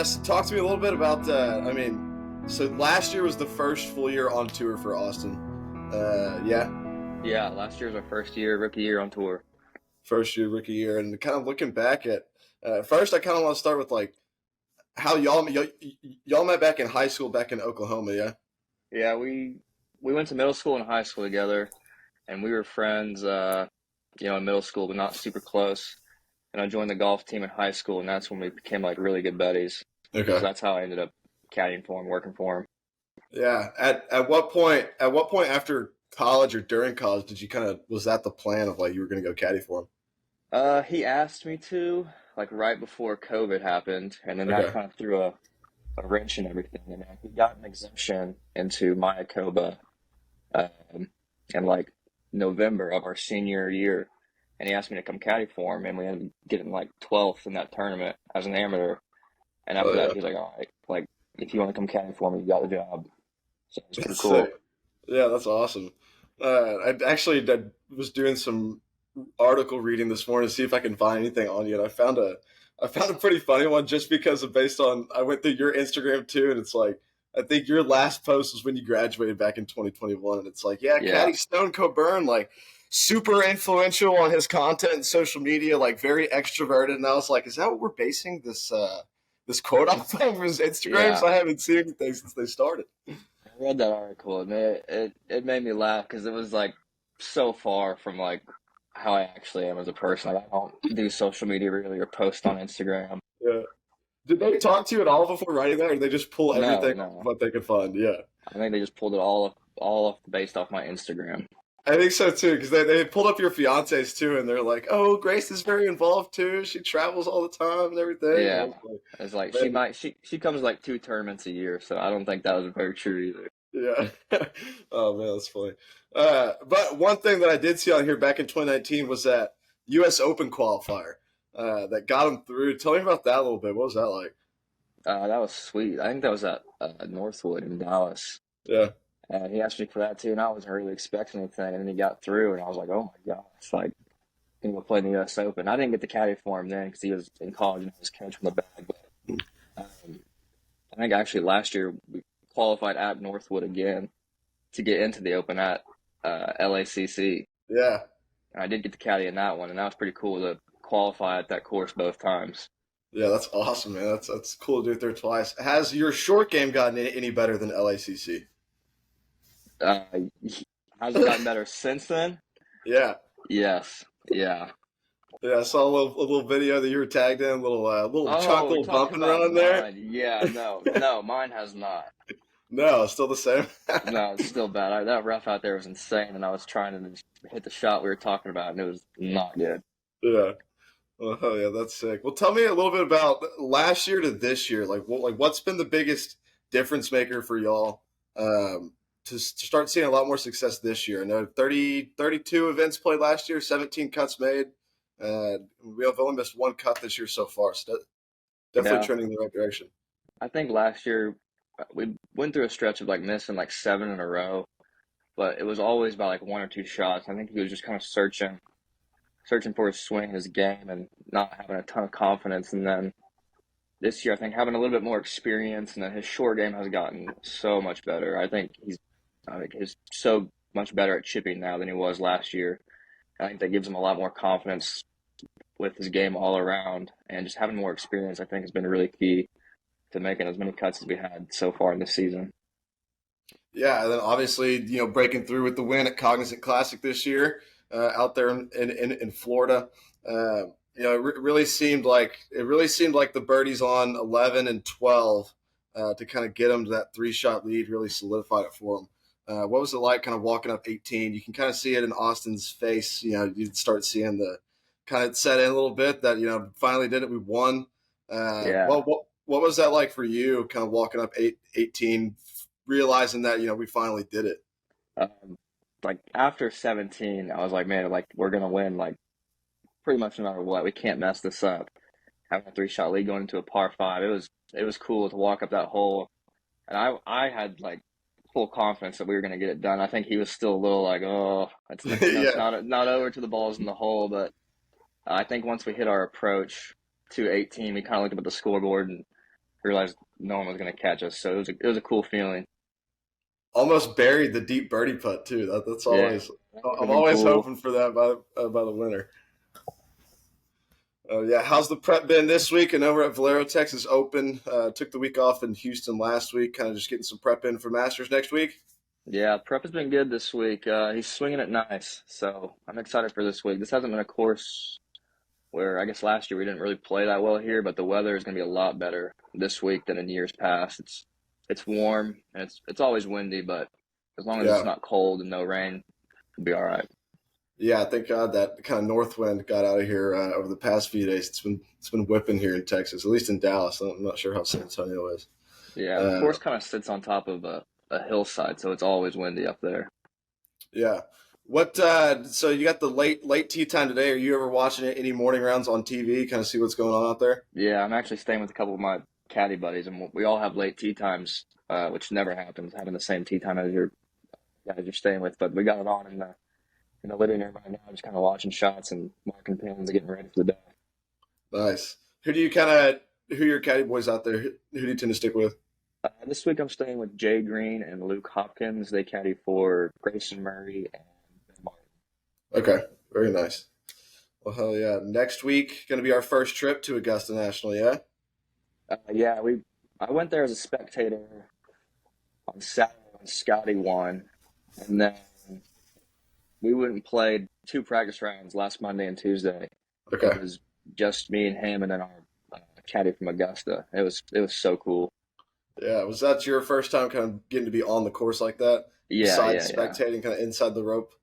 Yeah, so talk to me a little bit about, so last year was the first full year on tour for Austin. Yeah, Yeah, last year was our first year, rookie year on tour. first year, rookie year. And kind of looking back at, first, I kind of want to start with like how y'all met back in high school back in Oklahoma, yeah? Yeah, we went to middle school and high school together, and we were friends, in middle school, but not super close. And I joined the golf team in high school, and that's when we became like really good buddies. So Okay. that's how I ended up caddying for him, working for him. Yeah. At what point after college or during college did you was that the plan of like you were going to go caddy for him? He asked me to, like right before COVID happened, and then that Okay. kind of threw a wrench in everything. And he got an exemption into Mayakoba in like November of our senior year, and he asked me to come caddy for him, and we ended up getting like 12th in that tournament as an amateur. And Oh after that, yeah. he was like, "All right, like if you want to come caddy for me, you got the job." So it was pretty That's cool. sick. Yeah, that's awesome. I was doing some article reading this morning to see if I can find anything on you, and I found a pretty funny one just because of based on I went through your Instagram too, and it's like I think your last post was when you graduated back in 2021, and it's like yeah, Yeah, Caddy Stone Coburn like super influential on his content and social media, like very extroverted, and I was like, is that what we're basing this quote off of his Instagram? yeah. So I haven't seen anything since they started. I read that article, and it made me laugh because it was like so far from like how I actually am as a person. Like I don't do social media really or post on Instagram. Yeah. Did they talk to you at all before writing that, or did they just pull No, everything off of no. what they could find? Yeah, I think they just pulled it all based off my Instagram. I think so too, because they pulled up your fiancés too, and they're like, "Oh, Grace is very involved too. She travels all the time and everything." And I Yeah. was like, It's like "Man, she comes like two tournaments a year, so I don't think that was very true either. yeah." Oh man, that's funny. But one thing that I did see on here back in 2019 was that U.S. Open qualifier that got him through. Tell me about that a little bit. What was that like? That was sweet. I think that was at Northwood in Dallas. Yeah, And he asked me for that too, and I wasn't really expecting anything. And then he got through, and I was like, "Oh my god!" It's like gonna go play in the U.S. Open. I didn't get the caddy for him then because he was in college and I was coaching the bag. But I think actually last year we qualified at Northwood again to get into the Open at LACC. yeah, And I did get the caddy in that one, and that was pretty cool to qualify at that course both times. yeah. That's awesome, man. That's cool to do it there twice. Has your short game gotten any better than LACC? Uh, has it gotten better since then? Yeah. Yes. Yeah. Yeah, I saw a little video that you were tagged in, little chunk, Oh, we're little bump talking and about run there. mine. Yeah, no, no, mine has not. No, still the same. No, it's still bad. That rough out there was insane, and I was trying to just hit the shot we were talking about, and it was not good. Yeah. Oh yeah, that's sick. Well, tell me a little bit about last year to this year. What's been the biggest difference maker for y'all to start seeing a lot more success this year? I know 32 events played last year, 17 cuts made. We have only missed one cut this year so far, so definitely Yeah, trending in the right direction. I think last year we went through a stretch of like missing like seven in a row, but it was always by like one or two shots. I think he was just kind of searching for his swing, his game, and not having a ton of confidence. And then this year, I think having a little bit more experience, and then his short game has gotten so much better. I think he's so much better at chipping now than he was last year. I think that gives him a lot more confidence with his game all around, and just having more experience, I think, has been really key to making as many cuts as we had so far in this season. Yeah, and then obviously, breaking through with the win at Cognizant Classic this year out there in Florida. It really seemed like the birdies on 11 and 12 to kind of get them to that three-shot lead really solidified it for them. What was it like kind of walking up 18? You can kind of see it in Austin's face. You start seeing the kind of set in a little bit that, finally did it. We won. Yeah. What was that like for you kind of walking up 18, realizing that, we finally did it? Um, like after 17, I was like, man, like we're gonna win, like pretty much no matter what. We can't mess this up. Having a three-shot lead going into a par five, it was cool to walk up that hole, and I had like full confidence that we were gonna get it done. I think he was still a little like, oh, it's Yeah. not over to the balls in the hole, but I think once we hit our approach to 18, we kind of looked up at the scoreboard and realized no one was going to catch us. So it was a cool feeling. Almost buried the deep birdie putt too. That's Yeah, always that would have I'm been always cool. hoping for that by the winter. Yeah, how's the prep been this week? And over at Valero Texas Open, took the week off in Houston last week, kind of just getting some prep in for Masters next week. Yeah, prep has been good this week. He's swinging it nice, so I'm excited for this week. This hasn't been a course where I guess last year we didn't really play that well here, but the weather is going to be a lot better this week than in years past. It's warm and it's always windy, but as long as it's Yeah, not cold and no rain, it'll be all right. yeah. Thank God that kind of north wind got out of here over the past few days. It's been whipping here in Texas, at least in Dallas. I'm not sure how San Antonio is. Yeah, the Uh, course kind of sits on top of a hillside, so it's always windy up there. yeah. What? So you got the late tee time today. Are you ever watching any morning rounds on TV? Kind of see what's going on out there. Yeah, I'm actually staying with a couple of my caddy buddies, and we all have late tea times, which never happens, having the same tea time as your guys you're staying with. But we got it on in the living room right now, just kind of watching shots and marking pins and getting ready for the day. Nice. Who are your caddy boys out there? Who do you tend to stick with? This week I'm staying with Jay Green and Luke Hopkins. They caddy for Grayson Murray and Ben Martin. Okay, very nice. Well, hell yeah. Next week, going to be our first trip to Augusta National, yeah? Yeah, I went there as a spectator on Saturday when Scotty won, and then we went and played two practice rounds last Monday and Tuesday. It Okay. was just me and him, and then our caddy from Augusta. It was so cool. Yeah, was that your first time kind of getting to be on the course like that? Yeah, yeah, Besides yeah, spectating kind of inside the rope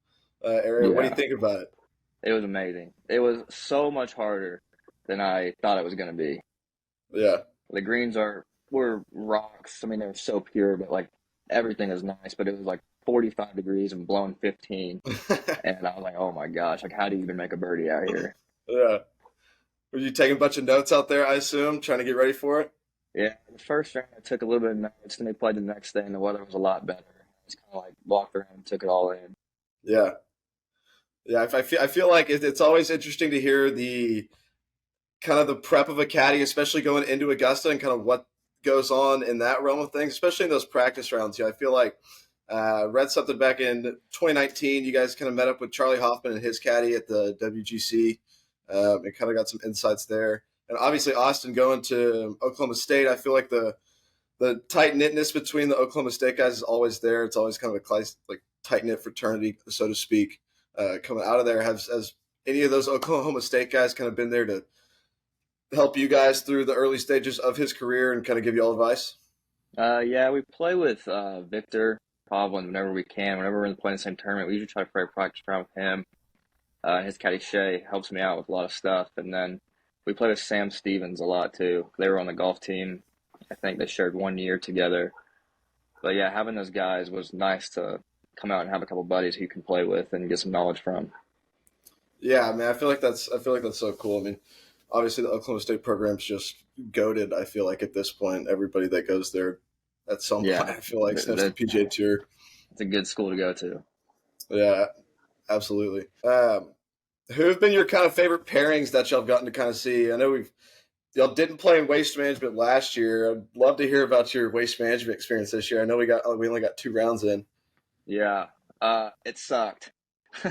area? What do you yeah. think about it? It was amazing. It was so much harder than I thought it was going to be. Yeah. The greens were rocks. I mean, they were so pure, but like everything is nice. But it was like 45 degrees and blowing 15, and I was like, oh my gosh, like how do you even make a birdie out here? Yeah. Were you taking a bunch of notes out there, I assume, trying to get ready for it? Yeah, the first round I took a little bit of notes, then they played the next day, and the weather was a lot better. I just kind of like walked around and took it all in. Yeah. Yeah, I feel like it's always interesting to hear the kind of the prep of a caddy, especially going into Augusta and kind of what goes on in that realm of things, especially in those practice rounds. Yeah, I feel like read something back in 2019. You guys kind of met up with Charlie Hoffman and his caddy at the WGC, and kind of got some insights there. And obviously, Austin going to Oklahoma State, I feel like the tight knitness between the Oklahoma State guys is always there. It's always kind of a like tight knit fraternity, so to speak. Coming out of there, has any of those Oklahoma State guys kind of been there to help you guys through the early stages of his career and kind of give you all advice? Yeah, we play with Victor Pavlin whenever we can. Whenever we're playing the same tournament, we usually try to play a practice round with him. His caddy Shay helps me out with a lot of stuff, and then we play with Sam Stevens a lot too. They were on the golf team. I think they shared 1 year together. But yeah, having those guys was nice to come out and have a couple buddies who you can play with and get some knowledge from. Yeah, I mean, I feel like that's so cool. I mean, obviously the Oklahoma State program's just goaded. I feel like at this point, everybody that goes there at some point, Yeah, I feel like sniffs the that PGA Tour. it's a good school to go to. Yeah, absolutely. Who have been your kind of favorite pairings that y'all have gotten to kind of see? I know y'all didn't play in waste management last year. I'd love to hear about your waste management experience this year. I know we only got 2 rounds in. Yeah, it sucked.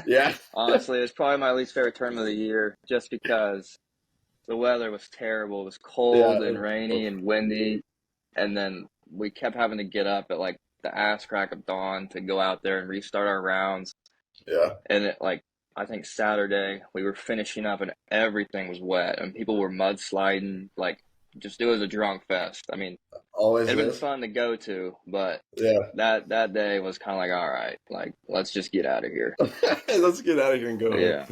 Yeah, Honestly, it was probably my least favorite tournament of the year just because the weather was terrible. It was yeah, cold and rainy and windy, and then we kept having to get up at like the ass crack of dawn to go out there and restart our rounds. yeah. And it like I think Saturday we were finishing up and everything was wet and people were mudsliding. Like just it was a drunk fest. I mean, Always it'd been is. fun to go to, but Yeah. that day was kind of like all right, like let's just get out of here. Let's get out of here and go home. Yeah,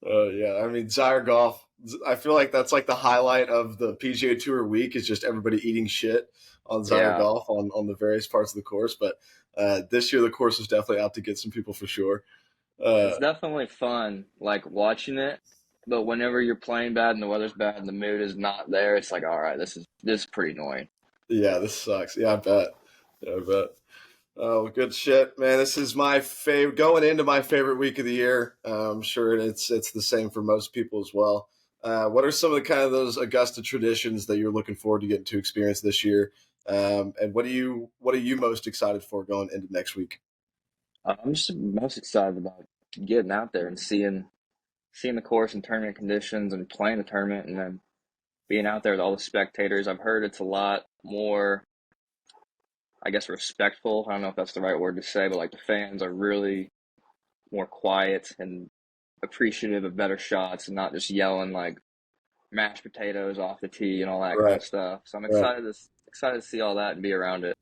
Yeah, I mean, Zyre Golf. I feel like that's like the highlight of the PGA Tour week is just everybody eating shit on Zyre yeah. Golf on the various parts of the course. But this year, the course is definitely out to get some people for sure. Uh, It's definitely fun, like watching it. But whenever you're playing bad and the weather's bad and the mood is not there, it's like, all right, this is pretty annoying. yeah, this sucks. Yeah, I bet. Yeah, I bet. Oh, good shit, man. This is my favorite going into my favorite week of the year. I'm sure it's the same for most people as well. What are some of the kind of those Augusta traditions that you're looking forward to getting to experience this year? And what are you most excited for going into next week? I'm just most excited about getting out there and seeing the course and tournament conditions and playing the tournament and then being out there with all the spectators. I've heard it's a lot more, I guess, respectful. I don't know if that's the right word to say, but like the fans are really more quiet and appreciative of better shots and not just yelling like mashed potatoes off the tee and all that kind Right, of stuff. So I'm right. excited to see all that and be around it.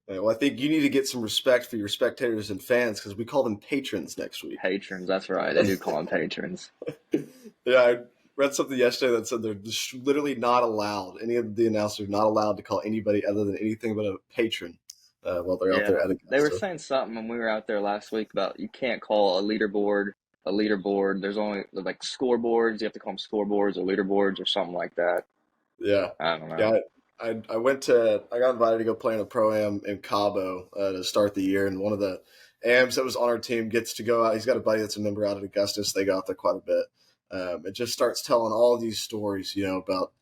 Yeah, well, I think you need to get some respect for your spectators and fans because we call them patrons next week. Patrons, that's right. They do call them patrons. Yeah, I read something yesterday that said they're just literally not allowed. Any of the announcers are not allowed to call anybody other than anything but a patron while they're out there Yeah, at they were Augusta. saying something when we were out there last week about you can't call a leaderboard. There's only like scoreboards. You have to call them scoreboards or leaderboards or something like that. Yeah, I don't know. yeah. I got invited to go play in a pro am in Cabo to start the year, and one of the AMs that was on our team gets to go out. He's got a buddy that's a member out at Augustus. They go out there quite a bit. It just starts telling all these stories, about.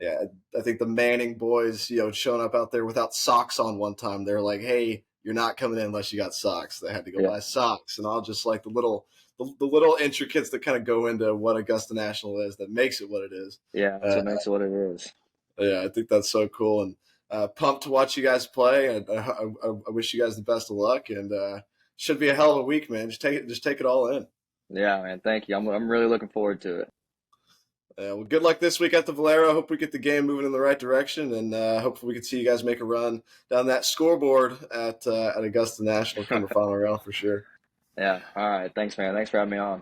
Yeah, I think the Manning boys, showing up out there without socks on one time. They're like, "Hey, you're not coming in unless you got socks." They had to go Yeah, buy socks, and all just like the little intricates that kind of go into what Augusta National is that makes it what it is. yeah, that's Uh, what makes it what it is. yeah, I think that's so cool, and pumped to watch you guys play. And I wish you guys the best of luck, and should be a hell of a week, man. Just take it all in. Yeah, man. Thank you. I'm really looking forward to it. Well, good luck this week at the Valero. Hope we get the game moving in the right direction, and hopefully we can see you guys make a run down that scoreboard at Augusta National come the final round for sure. Yeah. All right. Thanks, man. Thanks for having me on.